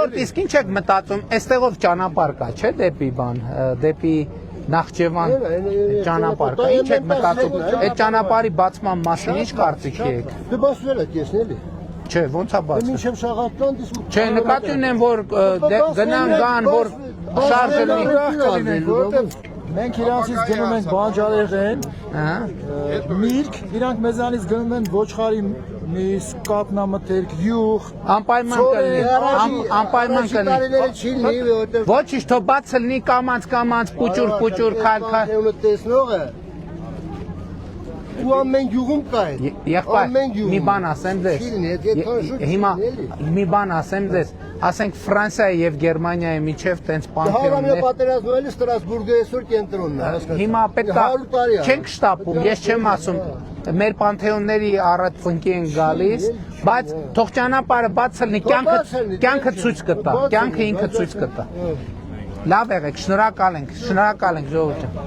Ժողովուրդ, իսկ ինչ եք մտածում, այստեղով ճանապարհ կա, չէ՞, դեպի բան, դեպի Նախճեվան ճանապարհ կա, ինչ եք մտածում, այդ ճանապարհի բացման մասին ինչ կարծիքի եք։ Դե բացվել է տեսնելի։ Չէ, ոնց է բացվում։ Մինչև շաղատան դիսկ։ Չէ, նկատի ունեմ, որ գնան գան, որ շարժը լինի։ Մենք իրանցից գնում ենք բանջարեղեն, միրգ, իրանք մեզանից գնում են ոչխարի միս, կատնամթերք, յուղ, Անպայման կլինի, անպայման կլինի։ Ոչինչ, թող բաց լինի կամանց, պուճուր, քայլ։ Տեսնողը ու ամեն յուղում կա է։ Եղբայր, մի բան ասեմ ձեզ։ Հիմա մի բան ասեմ ձեզ, ասենք Ֆրանսիայի եւ Գերմանիայի միջև տենց պանթեոններ։ Հարավային պատերազմը էլի Ստրասբուրգը այսօր կենտրոնն է, հասկացա։ Հիմա պետք է չենք շտապում, ես չեմ ասում, մեր պանթեոնների առաջ ծնկի են գալիս, բայց թող ճանապարհը բաց լինի, կյանքը ցույց կտա, կյանքը ինքը ցույց կտա։ Լավ եղեք, շնորհակալ ենք ժողովուրդ։